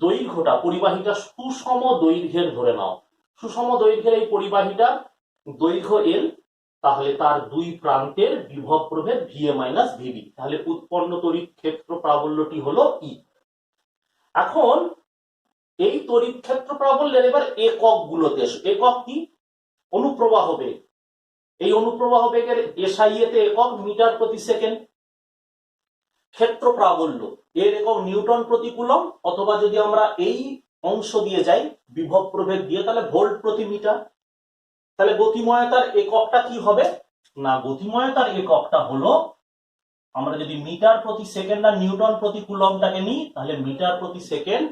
দৈর্ঘ্যটা, পরিবাহীটা সুষম দৈর্ঘ্যের ধরে নাও, সুষম দৈর্ঘ্যের এই পরিবাহীটা দৈর্ঘ্য এল, তাহলে তার দুই প্রান্তের বিভব প্রভেদ ভিএ মাইনাস ভিবি, তাহলে উৎপন্ন তড়িৎ ক্ষেত্র প্রাবল্যটি হলো ই। এখন এই তড়িৎ ক্ষেত্র প্রাবল্যের এবার একক গুলোতে এসো। একক কি? অনুপ্রবাহ বেগ। এই অনুপ্রবাহ বেগের এসআই তে একক মিটার প্রতি সেকেন্ড। ক্ষেত্র প্রাবল্য এর একক নিউটন প্রতি কুলম্ব, অথবা যদি আমরা এই অংশ দিয়ে যাই বিভব প্রভেদ দিয়ে, তাহলে ভোল্ট প্রতি মিটার। তাহলে গতিময়তার এককটা কি হবে না, গতিময়তার এককটা হলো, আমরা যদি মিটার প্রতি সেকেন্ড আর নিউটন প্রতি কুলম্বটাকে নিই, তাহলে মিটার প্রতি সেকেন্ড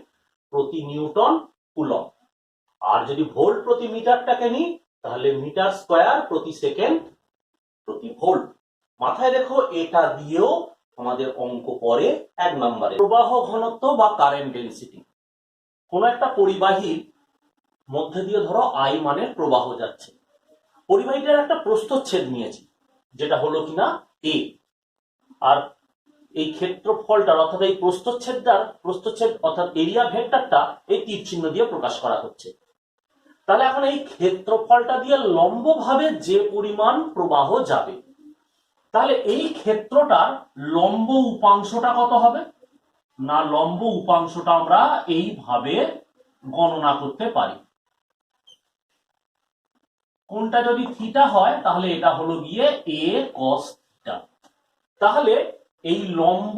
প্রতি নিউটন কুলম্ব। আর যদি ভোল্ট প্রতি মিটারটাকে নিই, তাহলে মিটার স্কয়ার প্রতি সেকেন্ড প্রতি ভোল্ট। মাথায় রেখো, এটা দিয়েও আমাদের অঙ্ক পড়ে 1 নম্বরে। প্রবাহ ঘনত্ব বা কারেন্ট ডেনসিটি। কোন একটা পরিবাহীর মধ্যে দিয়ে ধরো আই মানের প্রবাহ যাচ্ছে, পরিবাহীটার একটা প্রস্থচ্ছেদ নিয়েছি যেটা হলো কিনা এ, আর এই ক্ষেত্রফলটার অর্থাৎ এই প্রস্থচ্ছেদ অর্থাৎ এরিয়া ভেক্টরটা এই তীর চিহ্ন দিয়ে প্রকাশ করা হচ্ছে। তাহলে এখন এই ক্ষেত্রফলটা দিয়ে লম্বভাবে যে পরিমাণ প্রবাহ যাবে, তাহলে এই ক্ষেত্রটার লম্ব উপাংশটা কত হবে না, লম্ব উপাংশটা আমরা এইভাবে গণনা করতে পারি। কোনটা যদি থিটা হয় তাহলে এটা হলো গিয়ে এ কস থিটা। তাহলে এই লম্ব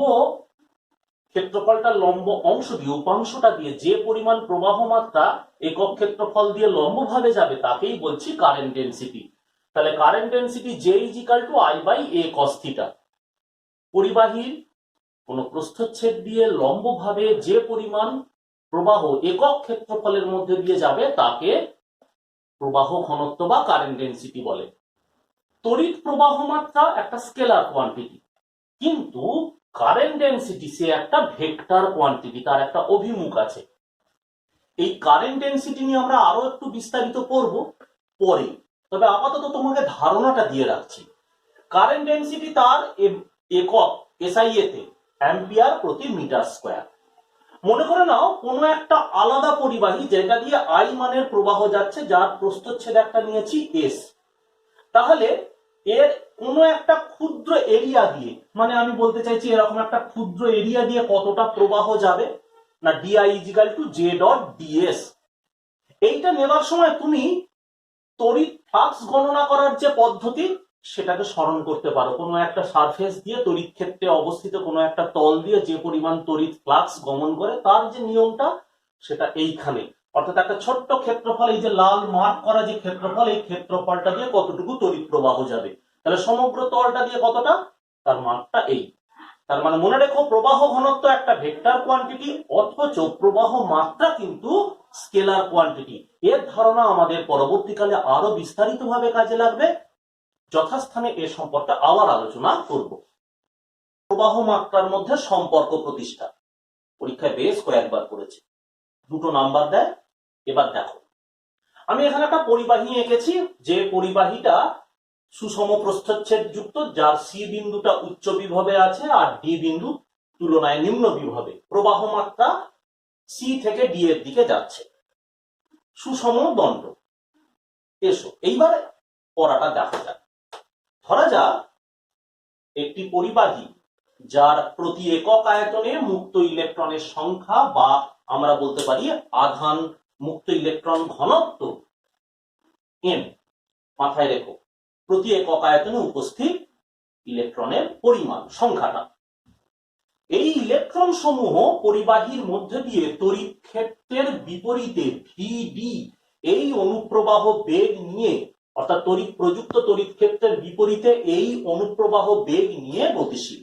ক্ষেত্রফলটার লম্ব অংশ দিয়ে, উপাংশটা দিয়ে যে পরিমাণ প্রবাহ মাত্রা একক ক্ষেত্রফল দিয়ে লম্বভাবে যাবে তাকেই বলছি কারেন্ট ডেনসিটি। তাহলে current density J is equal to I by A cos theta. পরিবাহীর কোন প্রস্থচ্ছেদ দিয়ে লম্বভাবে যে পরিমাণ প্রবাহ একক ক্ষেত্রফলের মধ্যে দিয়ে যাবে তাকে প্রবাহ ঘনত্ব বা কারেন্ট ডেনসিটি বলে। তড়িৎ প্রবাহ মাত্রা একটা স্কেলার কোয়ান্টিটি, কিন্তু কারেন্ট ডেনসিটি সে একটা ভেক্টর কোয়ান্টিটি, তার একটা অভিমুখ আছে। এই কারেন্ট ডেনসিটি নিয়ে আমরা আরো একটু বিস্তারিত পড়ব পরে, তবে আপাতত তোমাকে ধারণাটা দিয়ে রাখছি। কারেন্ট ডেনসিটি তার একক এসআই তে অ্যাম্পিয়ার প্রতি মিটার স্কয়ার। মনে করে নাও কোনো একটা আলাদা পরিবাহী যেটা দিয়ে আই মানের প্রবাহ যাচ্ছে, যার প্রস্থচ্ছেদ একটা নিয়েছি এস, তাহলে এর কোনো একটা ক্ষুদ্র এরিয়া দিয়ে, মানে আমি বলতে চাইছি এরকম একটা ক্ষুদ্র এরিয়া দিয়ে কতটা প্রবাহ যাবে না, D I is equal to J dot D S. এইটা নেবার সময় তুমি তড়িৎ ফ্লাক্স গণনা করার যে পদ্ধতি সেটাকে স্মরণ করতে পারো। কোনো একটা সারফেস দিয়ে তড়িৎ ক্ষেত্রে অবস্থিত কোনো একটা তল দিয়ে যে পরিমাণ তড়িৎ ফ্লাক্স গমন করে তার যে নিয়মটা, সেটা এইখানে অর্থাৎ একটা ছোট্ট ক্ষেত্রফল, এই যে লাল মার্ক করা যে ক্ষেত্রফল, এই ক্ষেত্রফলটা দিয়ে কতটুকু তড়িৎ প্রবাহ যাবে, তাহলে সমগ্র তলটা দিয়ে কতটা, তার মার্কটা এই। তার মানে মনে রেখো, প্রবাহ ঘনত্ব একটা ভেক্টর কোয়ান্টিটি, অথচ প্রবাহ মাত্রা কিন্তু স্কেলার কোয়ান্টিটি। এর ধারণা আমাদের পরবর্তীকালে আরো বিস্তারিতভাবে কাজে লাগবে, যথাস্থানে এ সম্পর্কে আবার আলোচনা করব। প্রবাহ মাত্রার মধ্যে সম্পর্ক প্রতিষ্ঠা পরীক্ষায় বেশ কয়েকবার করেছে, 2টো নাম্বার দেয়। এবার দেখো, আমি এখানে একটা পরিবাহী এঁকেছি, যে পরিবাহীটা সুষম প্রস্থচ্ছেদ যুক্ত, যার সি বিন্দুটা উচ্চ বিভবে আছে আর ডি বিন্দু তুলনায় নিম্ন বিভবে। প্রবাহ মাত্রা সি থেকে ডি এর দিকে যাচ্ছে, সুষম দণ্ড। এসো এইবার পড়াটা দেখা যাক। ধরা যাক একটি পরিবাহী যার প্রতি একক আয়তনে মুক্ত ইলেকট্রনের সংখ্যা, বা আমরা বলতে পারি আধান মুক্ত ইলেকট্রন ঘনত্ব এম। মাথায় রেখো, প্রতি একক আয়তনে উপস্থিত ইলেকট্রনের পরিমাণ, সংখ্যাটা। এই ইলেকট্রন সমূহ পরিবাহীর মধ্যে দিয়ে তড়িৎ ক্ষেত্রের বিপরীতে ভিডি এই অনুপ্রবাহ বেগ নিয়ে, অর্থাৎ তড়িৎ প্রযুক্ত তড়িৎ ক্ষেত্রের বিপরীতে এই অনুপ্রবাহ বেগ নিয়ে গতিশীল।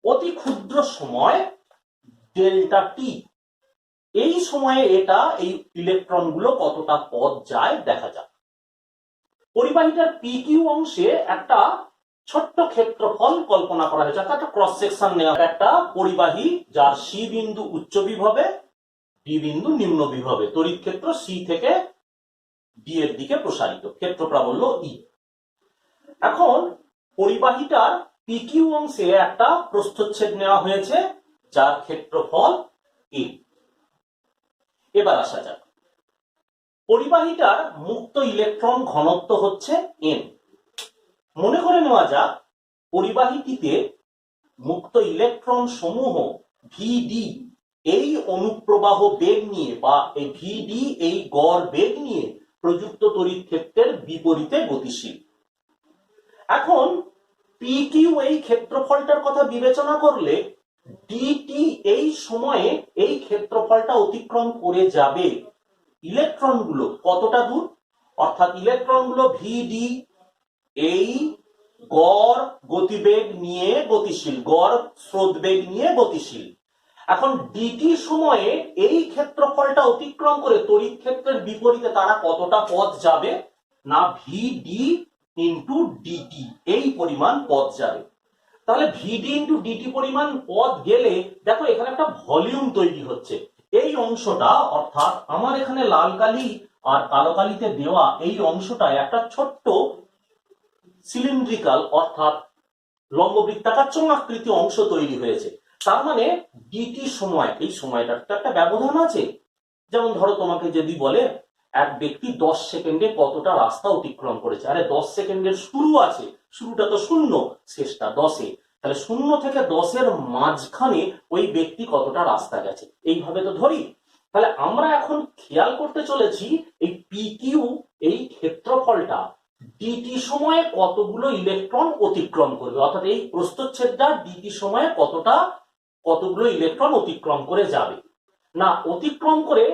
অতি ক্ষুদ্র সময় ডেল্টা টি, এই সময়ে এটা এই ইলেকট্রনগুলো কতটা পথ যায় দেখা যাক। পরিবাহীটার পি কিউ অংশে একটা ছোট্ট ক্ষেত্রফল কল্পনা করা হয়েছে, অর্থাৎ একটা ক্রস সেকশন নেওয়া। একটা পরিবাহী যার সি বিন্দু উচ্চ বিভবে, ডি বিন্দু নিম্ন বিভবে, তড়িৎ ক্ষেত্র সি থেকে ডি এর দিকে প্রসারিত, ক্ষেত্র প্রাবল্য ই। এখন পরিবাহীটার পি কিউ অংশে একটা প্রস্থচ্ছেদ নেওয়া হয়েছে, যার ক্ষেত্রফল এ। এবার আসা যাক, পরিবাহীটার মুক্ত ইলেকট্রন ঘনত্ব হচ্ছে এন। মনে করে নেওয়া যাক, পরিবাহীটিতে মুক্ত ইলেকট্রন সমূহ ভিডি এই অনুপ্রবাহ বেগ নিয়ে, বা এই ভিডি এই গড় বেগ নিয়ে প্রযুক্ত তড়িৎ ক্ষেত্রের বিপরীতে গতিশীল। এখন পি কিউ এই ক্ষেত্রফলটার কথা বিবেচনা করলে ডিটি এই সময়ে এই ক্ষেত্রফলটা অতিক্রম করে যাবে ইলেকট্রনগুলো কতটা দূর, অর্থাৎ ইলেকট্রনগুলো ভিডি এই গড় গতিবেগ নিয়ে গতিশীল, গড় স্রোত বেগ নিয়ে গতিশীল। এখন ডিটি সময়ে এই ক্ষেত্রফলটা অতিক্রম করে তড়িৎ ক্ষেত্রের বিপরীতে তারা কতটা পথ যাবে, না ভিডি ইন্টু ডিটি এই পরিমাণ পথ যাবে। তাহলে ভিডি ইন্টু ডিটি পরিমাণ পথ গেলে দেখো এখানে একটা ভলিউম তৈরি হচ্ছে। এই অংশটা, অর্থাৎ আমার এখানে লাল কালি আর কালো কালিতে দেওয়া এই অংশটা একটা ছোট্ট সিলিন্ড্রিক্যাল, অর্থাৎ লম্ববৃত্তাকার চোঙাকৃতি অংশ তৈরি হয়েছে। তার মানে ডিটি সময়, এই সময়টার তো একটা ব্যবধান আছে। যেমন ধরো তোমাকে যদি বলে এক ব্যক্তি 10 সেকেন্ডে কতটা রাস্তা অতিক্রম করেছে, আরে 10 সেকেন্ডের শুরু আছে, শুরুটা তো 0, শেষটা 10-এ, তাহলে 0 থেকে 10-এর মাঝখানে ওই ব্যক্তি কতটা রাস্তা গেছে, এইভাবে তো ধরি। তাহলে আমরা এখন খেয়াল করতে চলেছি এই পি কিউ এই ক্ষেত্রফলটা ডিটি সময়ে কতগুলো ইলেকট্রন অতিক্রম করবে, অর্থাৎ এই প্রস্থচ্ছেদটা ডিটি সময়ে কতগুলো ইলেকট্রন অতিক্রম করে যাবে। না, অতিক্রম করে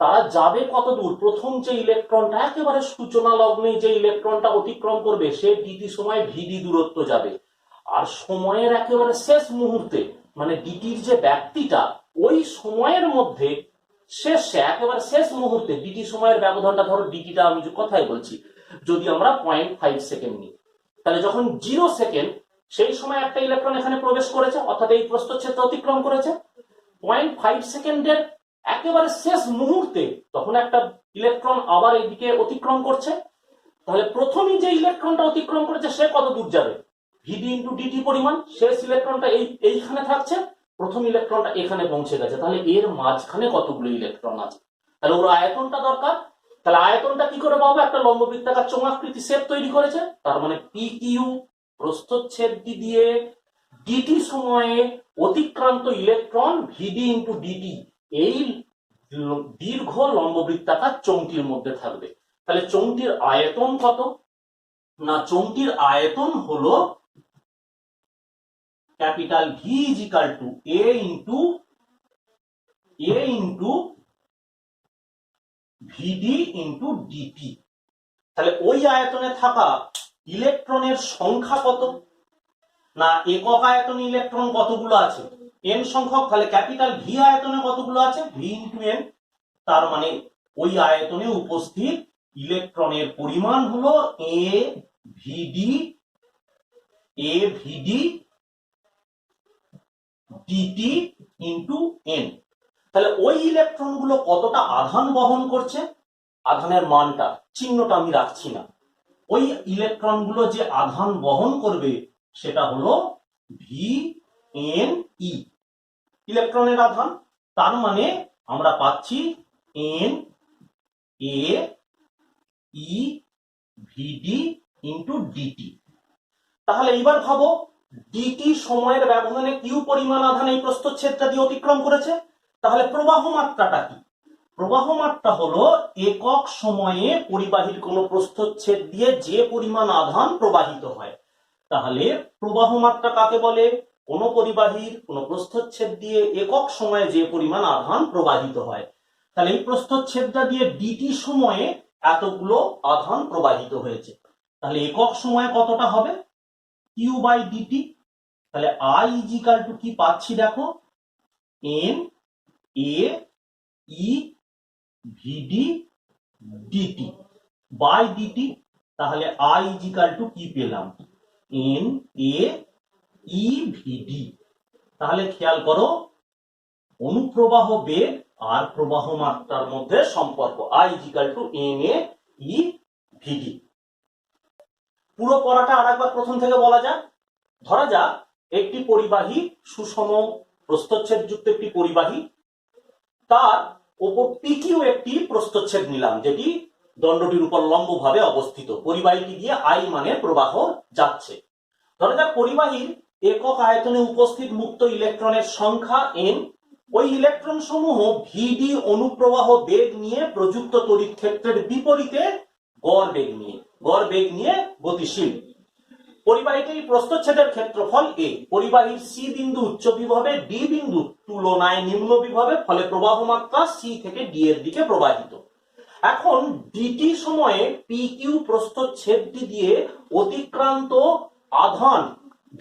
তারা যাবে কত দূর, প্রথম যে ইলেকট্রনটা একেবারে সূচনা লগ্নে যে ইলেকট্রনটা অতিক্রম করবে সে ডিটি সময়ে ভিডি দূরত্ব যাবে, আর সময়ের একেবারে শেষ মুহূর্তে মানে ডিটির যে ব্যক্তিটা ওই সময়ের মধ্যে শেষে একেবারে শেষ মুহূর্তে ডিটি সময়ের ব্যবধানটা, ধরো ডিটিটা আমি কথাই বলছি, যদি আমরা 0.5 সেকেন্ড নিই, তাহলে যখন 0 সেকেন্ড সেই সময় একটা ইলেকট্রন এখানে প্রবেশ করেছে, অর্থাৎ এই প্রস্থচ্ছেদ অতিক্রম করেছে। 0.5 সেকেন্ডের একেবারে শেষ মুহূর্তে তখন একটা ইলেকট্রন আবার এইদিকে অতিক্রম করছে। তাহলে প্রথমে যে ইলেকট্রনটা অতিক্রম করেছে সে কত দূর যাবে, ভিডি ইন্টু ডিটি পরিমাণ। শেষ ইলেকট্রনটা এইখানে থাকছে, প্রথম ইলেকট্রনটা এখানে পৌঁছে গেছে, তাহলে এর মাঝখানে কতগুলো ইলেকট্রন আছে, তাহলে ওর আয়তনটা দরকার। তাহলে আয়তনটা কি করে পাবো, একটা লম্ববৃত্তাকার চোঙাকৃতি শেপ তৈরি করেছে, তার মানে পি কিউ প্রস্থচ্ছেদটি দিয়ে ডিটি সময়ে অতিক্রান্ত ইলেকট্রন ভিডি ইন্টু ডিটি এই দীর্ঘ লম্ববৃত্তাকার চোঙটির মধ্যে থাকবে। তাহলে চোঙটির আয়তন কত, না চোঙটির আয়তন হলো capital V is equal to A into V D into D T. তাহলে ওই আয়তনে থাকা ইলেকট্রনের সংখ্যা কত, না একক আয়তনে ইলেকট্রন কতগুলো আছে, এন সংখ্যক। তাহলে ক্যাপিটাল ভি আয়তনে কতগুলো আছে, ভি ইন্টু এন। তার মানে ওই আয়তনে উপস্থিত ইলেকট্রনের পরিমাণ হলো এ ভিডি ডিটি ইন্টু এন। তাহলে ওই ইলেকট্রন গুলো কতটা আধান বহন করছে, আধানের মানটা চিহ্নটা আমি রাখছি না, ওই ইলেকট্রন গুলো যে আধান বহন করবে সেটা হলো ভি এন ই, ইলেকট্রনের আধান। তার মানে আমরা পাচ্ছি N A E V D into D T. তাহলে এবার ভাবো ডিটি সময়ের ব্যবধানে কিউ পরিমাণ আধান এই প্রস্থচ্ছেদটা দিয়ে অতিক্রম করেছে। তাহলে প্রবাহ মাত্রাটা কি, প্রবাহ মাত্রা হলো একক সময়ে পরিবাহীর কোন প্রস্থচ্ছেদ দিয়ে যে পরিমাণ আধান প্রবাহিত হয়। তাহলে প্রবাহ মাত্রা কাকে বলে, কোন পরিবাহীর কোন প্রস্থচ্ছেদ দিয়ে একক সময়ে যে পরিমাণ আধান প্রবাহিত হয়। তাহলে এই প্রস্থচ্ছেদটা দিয়ে ডিটি সময়ে এতগুলো আধান প্রবাহিত হয়েছে। তাহলে একক সময়ে কতটা হবে, কিউ বাই ডিটি। তাহলে আই ইজিক্যাল টু কি পাচ্ছি দেখো, N A E V D D T by D T. তাহলে আই ইজিক্যাল টু কি পেলাম, এন এ ই ভিডি। তাহলে খেয়াল করো অনুপ্রবাহ বেগ আর প্রবাহ মাত্রার মধ্যে সম্পর্ক, I is equal to N A E V D. পুরো পড়াটা আরেকবার প্রথম থেকে বলা যাক। ধরা যাক একটি পরিবাহী সুষম প্রস্থচ্ছেদ যুক্ত একটি পরিবাহী, তার উপর পিকিউ একটি প্রস্থচ্ছেদ নিলাম যেটি দণ্ডটির উপর লম্বভাবে অবস্থিত, পরিবাহীটি দিয়ে আই মানের প্রবাহ যাচ্ছে। ধরা যাক পরিবাহীর একক আয়তনে উপস্থিত মুক্ত ইলেকট্রনের সংখ্যা এন, ওই ইলেকট্রন সমূহ ভিডি অনুপ্রবাহ বেগ নিয়ে প্রযুক্ত তড়িৎ ক্ষেত্রের বিপরীতে গড় বেগ নিয়ে গতিশীল। পরিবাহীটির প্রস্থচ্ছেদের ক্ষেত্রফল এ, পরিবাহীর সি বিন্দু উচ্চ বিভবে, ডি বিন্দু তুলনায় নিম্ন বিভবে, ফলে প্রবাহ মাত্রা সি থেকে ডি এর দিকে প্রবাহিত। এখন ডিটি সময়ে পি কিউ প্রস্থচ্ছেদটি দিয়ে অতিক্রান্ত আধান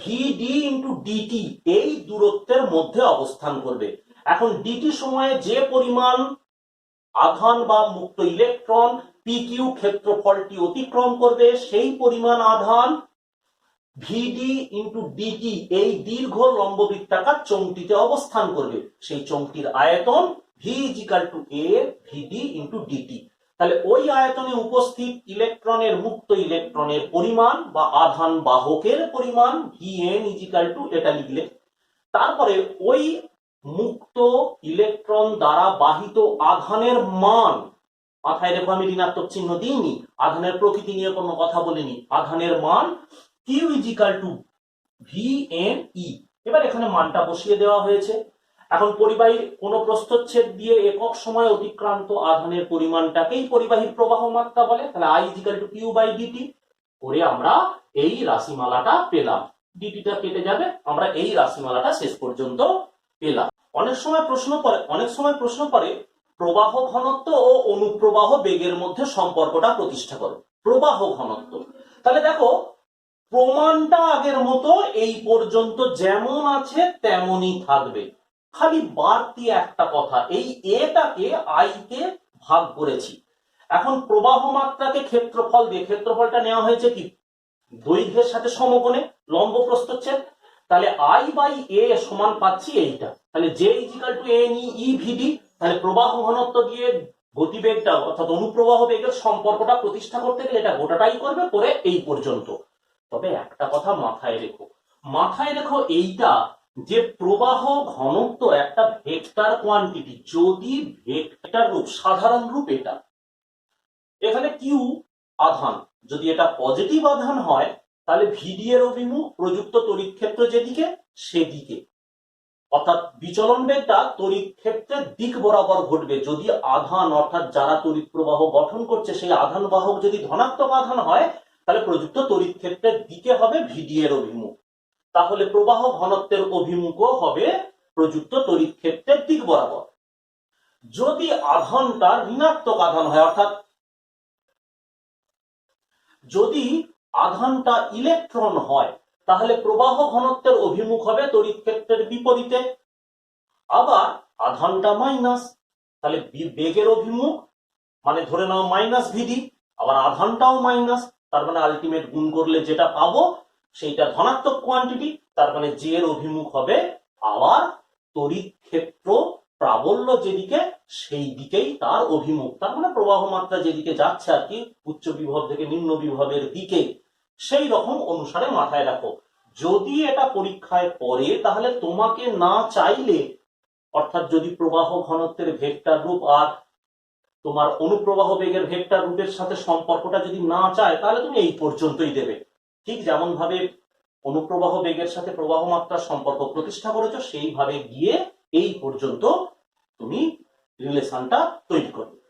ভিডি ইন্টু ডিটি এই দূরত্বের মধ্যে অবস্থান করবে। এখন ডিটি সময়ে যে পরিমাণ আধান বা মুক্ত ইলেকট্রন পি কিউ ক্ষেত্রফলটি অতিক্রম করবে সেই পরিমাণ আধান ভিডি ইন্টু ডিটি এই দীর্ঘ লম্ববৃত্তাকার চোঙটিতে অবস্থান করবে। সেই চোঙটির আয়তন ভি ইজিক্যাল টু এ ভিডি ইন্টু ডিটি। তাহলে ওই আয়তনে উপস্থিত ইলেকট্রনের মুক্ত ইলেকট্রনের পরিমাণ বা আধান বাহকের পরিমাণ ভি এন ইজিক্যাল টু এটা লিখলে, তারপরে ওই মুক্ত ইলেকট্রন দ্বারা বাহিত আধানের মান, মাথায় রেখো আমি ঋণাত্মক চিহ্ন দিইনি, আধানের প্রকৃতি নিয়ে কোনো কথা বলিনি, আধানের মান Q is equal to V N E. এবার এখানে মানটা বসিয়ে দেওয়া হয়েছে। এখন পরিবাহীর কোন প্রস্থচ্ছেদ দিয়ে একক সময় অতিক্রান্ত আধানের পরিমাণটাকেই পরিবাহীর প্রবাহ মাত্রা বলে। তাহলে I is equal to Q by D T করে আমরা এই রাশিমালাটা পেলাম, ডিটিটা কেটে যাবে, আমরা এই রাশিমালাটা শেষ পর্যন্ত পেলাম। অনেক সময় প্রশ্ন করে প্রবাহ ঘনত্ব ও অনুপ্রবাহ বেগের মধ্যে সম্পর্কটা প্রতিষ্ঠা করো। প্রবাহ ঘনত্ব, তাহলে দেখো প্রমাণটা আগের মতো এই পর্যন্ত যেমন আছে তেমনই থাকবে, খালি বাড়তি একটা কথা, এই এটাকে আই কে ভাগ করেছি। এখন প্রবাহ মাত্রাকে ক্ষেত্রফল দিয়ে, ক্ষেত্রফলটা নেওয়া হয়েছে কি দৈর্ঘ্যের সাথে সমকোণে লম্ব প্রস্থচ্ছেদ, তাহলে আই বাই এ সমান পাচ্ছি এইটা। তাহলে J is equal to N E V D. তাহলে প্রবাহ ঘনত্ব দিয়ে গতিবেগটা অর্থাৎ অনুপ্রবাহ বেগের সম্পর্কটা প্রতিষ্ঠা করতে গেলে এটা গোটাটাই করবে, করে এই পর্যন্ত। তবে একটা কথা মাথায় রেখো এইটা যে প্রবাহ ঘনত্ব একটা ভেক্টর কোয়ান্টিটি, যদি ভেক্টর রূপ সাধারণ রূপ এটা, এখানে কিউ আধান, যদি এটা পজিটিভ আধান হয় তাহলে ভিডি এর অভিমুখ প্রযুক্ত তড়িৎ ক্ষেত্র যেদিকে সেদিকে, অর্থাৎ বিচলন বেগটা তড়িৎ ক্ষেত্রের দিক বরাবর ঘটবে। যদি আধান অর্থাৎ যারা তড়িৎ প্রবাহ গঠন করছে সেই আধান বাহক যদি ধনাত্মক আধান হয় তাহলে প্রযুক্ত তড়িৎ ক্ষেত্রের দিকে হবে ভিডি এর অভিমুখ, তাহলে প্রবাহ ঘনত্বের অভিমুখও হবে প্রযুক্ত তড়িৎ ক্ষেত্রের দিক বরাবর। যদি আধানটা ঋণাত্মক আধান হয়, অর্থাৎ যদি আধানটা ইলেকট্রন হয়, তাহলে প্রবাহ ঘনত্বের অভিমুখ হবে তড়িৎ ক্ষেত্রের বিপরীতে। আবার আধানটা মাইনাস, তাহলে বেগের অভিমুখ মানে ধরে নাও মাইনাস ভিডি, আবার আধানটাও মাইনাস, তার মানে আলটিমেট গুণ করলে যেটা পাবো সেইটা ধনাত্মক কোয়ান্টিটি, তার মানে জি এর অভিমুখ হবে আবার তড়িৎ ক্ষেত্র প্রাবল্য যেদিকে সেই দিকেই তার অভিমুখ, তার মানে প্রবাহ মাত্রা যেদিকে যাচ্ছে আর কি, উচ্চ বিভব থেকে নিম্ন বিভবের দিকে, সেই রকম অনুসারে মাথায় রাখো। যদি এটা পরীক্ষায় পড়ে তাহলে তোমাকে না চাইলে, অর্থাৎ যদি প্রবাহ ঘনত্বের ভেক্টর রূপ আর তোমার অনুপ্রবাহ বেগের ভেক্টর রূপের সাথে সম্পর্কটা যদি না চায়, তাহলে তুমি এই পর্যন্তই দেবে। ঠিক যেমন ভাবে অনুপ্রবাহ বেগের সাথে প্রবাহ মাত্রার সম্পর্ক প্রতিষ্ঠা করেছো, সেইভাবে গিয়ে এই পর্যন্ত তুমি রিলেশনটা তৈরি করবে।